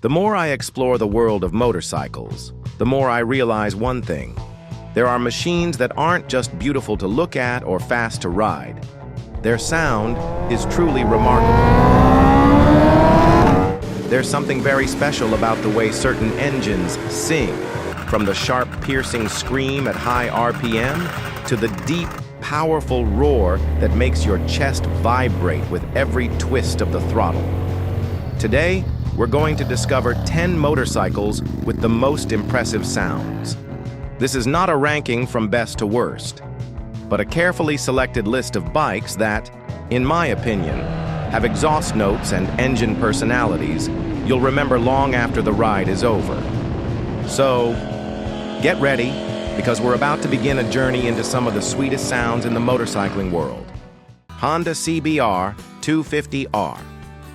The more I explore the world of motorcycles, the more I realize one thing. There are machines that aren't just beautiful to look at or fast to ride. Their sound is truly remarkable. There's something very special about the way certain engines sing, from the sharp, piercing scream at high RPM to the deep, powerful roar that makes your chest vibrate with every twist of the throttle. Today, we're going to discover 10 motorcycles with the most impressive sounds. This is not a ranking from best to worst, but a carefully selected list of bikes that, in my opinion, have exhaust notes and engine personalities you'll remember long after the ride is over. So, get ready, because we're about to begin a journey into some of the sweetest sounds in the motorcycling world. Honda CBR 250R,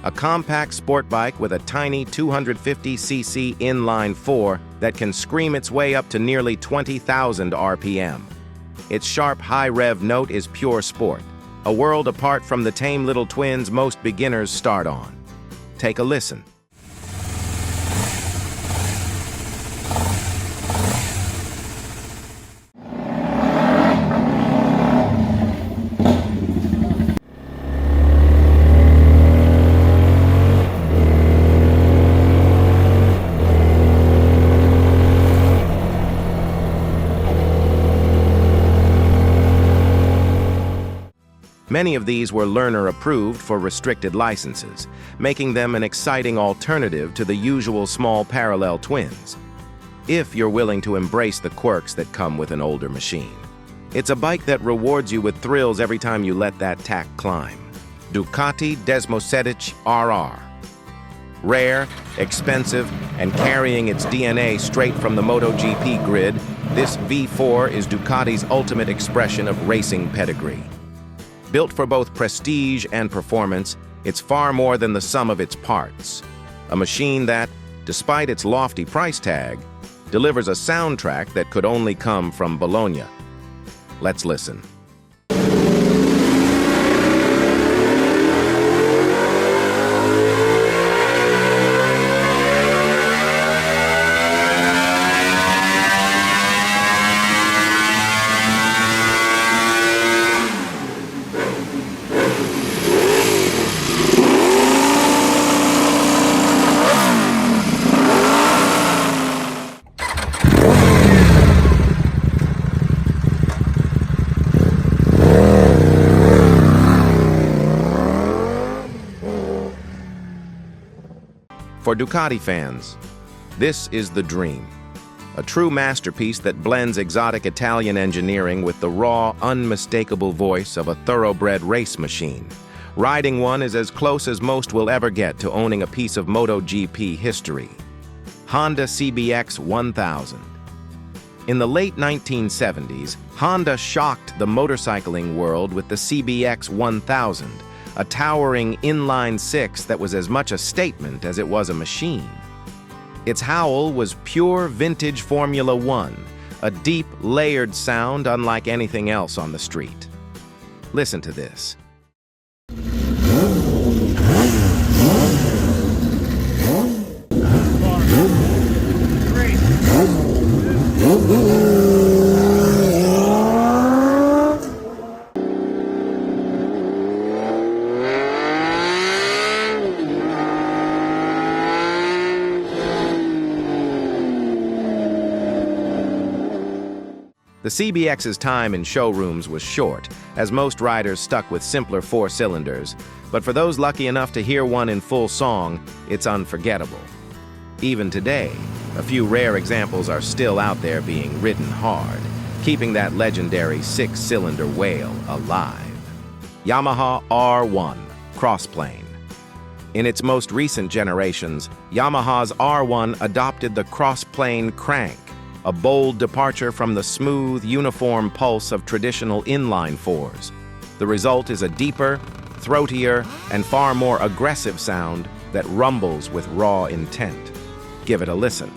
a compact sport bike with a tiny 250cc inline-four that can scream its way up to nearly 20,000 RPM. Its sharp high-rev note is pure sport, a world apart from the tame little twins most beginners start on. Take a listen. Many of these were learner-approved for restricted licenses, making them an exciting alternative to the usual small parallel twins, if you're willing to embrace the quirks that come with an older machine. It's a bike that rewards you with thrills every time you let that tack climb. Ducati Desmosedic RR. Rare, expensive, and carrying its DNA straight from the MotoGP grid, this V4 is Ducati's ultimate expression of racing pedigree. Built for both prestige and performance, it's far more than the sum of its parts. A machine that, despite its lofty price tag, delivers a soundtrack that could only come from Bologna. Let's listen. For Ducati fans, this is the dream. A true masterpiece that blends exotic Italian engineering with the raw, unmistakable voice of a thoroughbred race machine. Riding one is as close as most will ever get to owning a piece of MotoGP history. Honda CBX 1000. In the late 1970s, Honda shocked the motorcycling world with the CBX 1000. A towering inline-six that was as much a statement as it was a machine. Its howl was pure vintage Formula One, a deep, layered sound unlike anything else on the street. Listen to this. The CBX's time in showrooms was short, as most riders stuck with simpler four-cylinders, but for those lucky enough to hear one in full song, it's unforgettable. Even today, a few rare examples are still out there being ridden hard, keeping that legendary six-cylinder whale alive. Yamaha R1 Crossplane. In its most recent generations, Yamaha's R1 adopted the crossplane crank, a bold departure from the smooth, uniform pulse of traditional inline-fours. The result is a deeper, throatier, and far more aggressive sound that rumbles with raw intent. Give it a listen.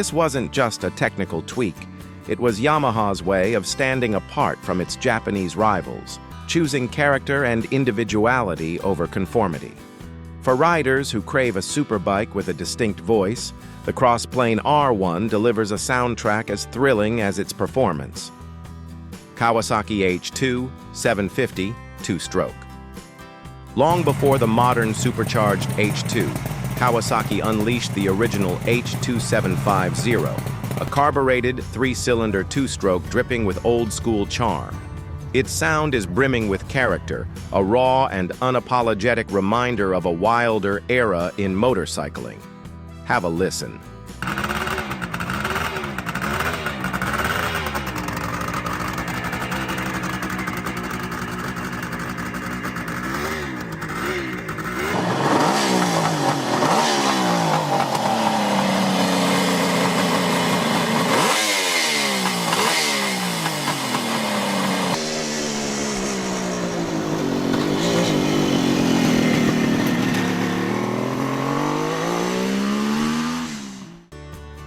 This wasn't just a technical tweak. It was Yamaha's way of standing apart from its Japanese rivals, choosing character and individuality over conformity. For riders who crave a superbike with a distinct voice, the Crossplane R1 delivers a soundtrack as thrilling as its performance. Kawasaki H2 750 two-stroke. Long before the modern supercharged H2, Kawasaki unleashed the original H2750, a carbureted three-cylinder two-stroke dripping with old-school charm. Its sound is brimming with character, a raw and unapologetic reminder of a wilder era in motorcycling. Have a listen.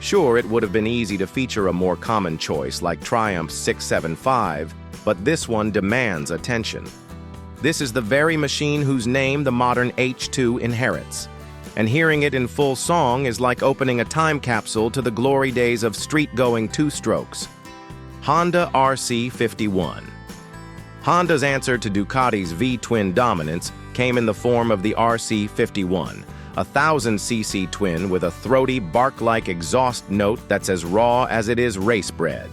Sure, it would have been easy to feature a more common choice like Triumph's 675, but this one demands attention. This is the very machine whose name the modern H2 inherits, and hearing it in full song is like opening a time capsule to the glory days of street-going two-strokes. Honda RC51. Honda's answer to Ducati's V-twin dominance came in the form of the RC51, a 1000cc twin with a throaty, bark-like exhaust note that's as raw as it is race-bred.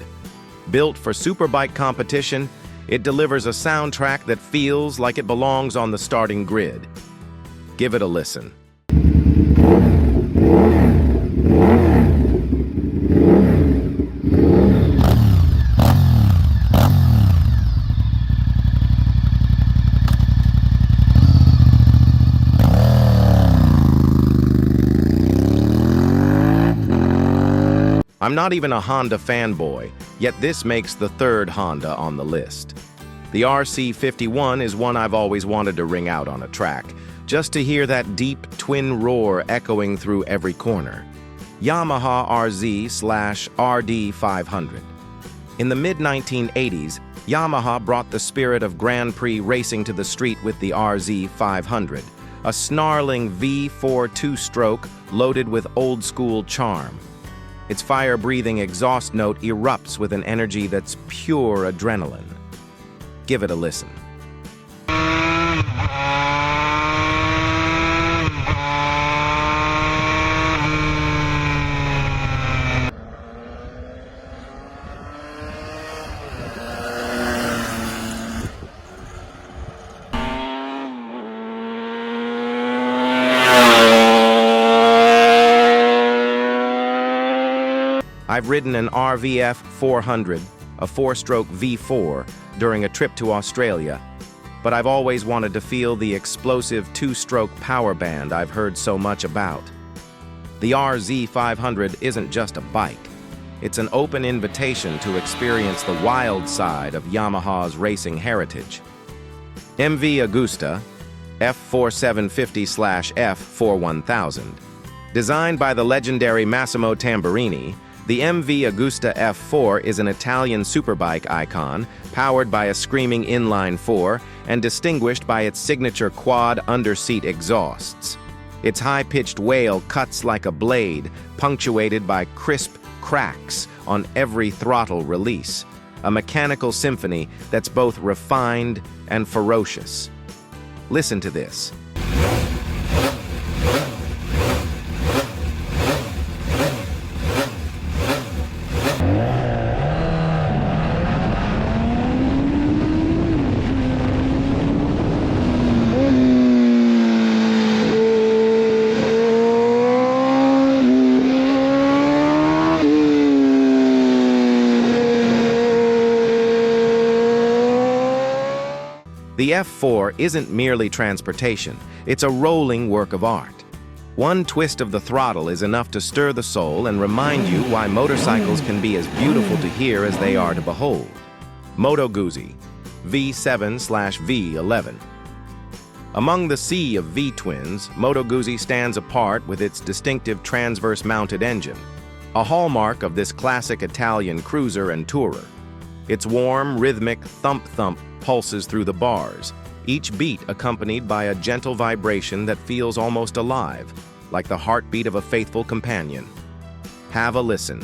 Built for superbike competition, it delivers a soundtrack that feels like it belongs on the starting grid. Give it a listen. I'm not even a Honda fanboy, yet this makes the third Honda on the list. The RC51 is one I've always wanted to ring out on a track, just to hear that deep twin roar echoing through every corner. Yamaha RZ/RD 500. In the mid-1980s, Yamaha brought the spirit of Grand Prix racing to the street with the RZ 500, a snarling V4 two-stroke loaded with old-school charm. Its fire-breathing exhaust note erupts with an energy that's pure adrenaline. Give it a listen. I've ridden an RVF 400, a four-stroke V4, during a trip to Australia, but I've always wanted to feel the explosive two-stroke power band I've heard so much about. The RZ 500 isn't just a bike. It's an open invitation to experience the wild side of Yamaha's racing heritage. MV Agusta F4750/F41000. Designed by the legendary Massimo Tamburini, the MV Agusta F4 is an Italian superbike icon, powered by a screaming inline-four and distinguished by its signature quad underseat exhausts. Its high-pitched wail cuts like a blade, punctuated by crisp cracks on every throttle release, a mechanical symphony that's both refined and ferocious. Listen to this. The F4 isn't merely transportation, it's a rolling work of art. One twist of the throttle is enough to stir the soul and remind you why motorcycles can be as beautiful to hear as they are to behold. Moto Guzzi V7/V11. Among the sea of V-twins, Moto Guzzi stands apart with its distinctive transverse-mounted engine. a hallmark of this classic Italian cruiser and tourer. Its warm, rhythmic thump-thump pulses through the bars, each beat accompanied by a gentle vibration that feels almost alive, like the heartbeat of a faithful companion. Have a listen.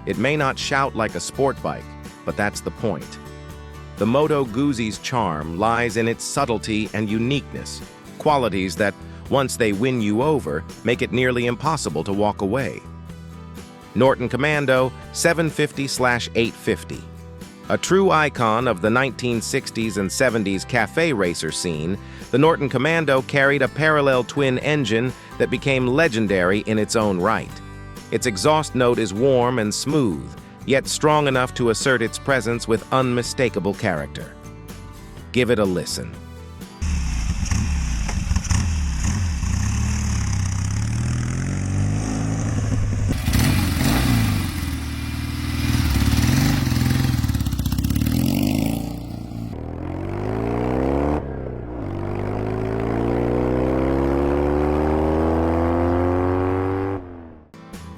It may not shout like a sport bike, but that's the point. The Moto Guzzi's charm lies in its subtlety and uniqueness, qualities that, once they win you over, make it nearly impossible to walk away. Norton Commando 750/850. A true icon of the 1960s and 70s cafe racer scene, the Norton Commando carried a parallel twin engine that became legendary in its own right. Its exhaust note is warm and smooth, yet strong enough to assert its presence with unmistakable character. Give it a listen.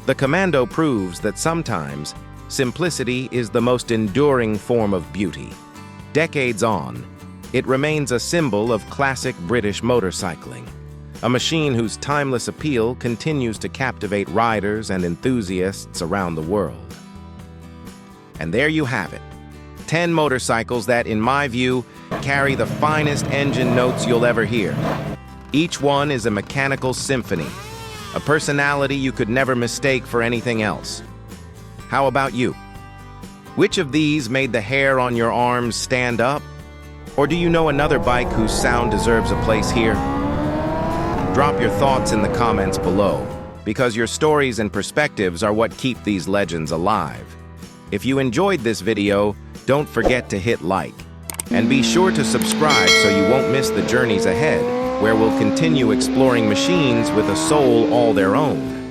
The Commando proves that sometimes simplicity is the most enduring form of beauty. Decades on, it remains a symbol of classic British motorcycling, a machine whose timeless appeal continues to captivate riders and enthusiasts around the world. And there you have it, 10 motorcycles that, in my view, carry the finest engine notes you'll ever hear. Each one is a mechanical symphony, a personality you could never mistake for anything else. How about you? Which of these made the hair on your arms stand up? Or do you know another bike whose sound deserves a place here? Drop your thoughts in the comments below, because your stories and perspectives are what keep these legends alive. If you enjoyed this video, don't forget to hit like. And be sure to subscribe so you won't miss the journeys ahead, where we'll continue exploring machines with a soul all their own.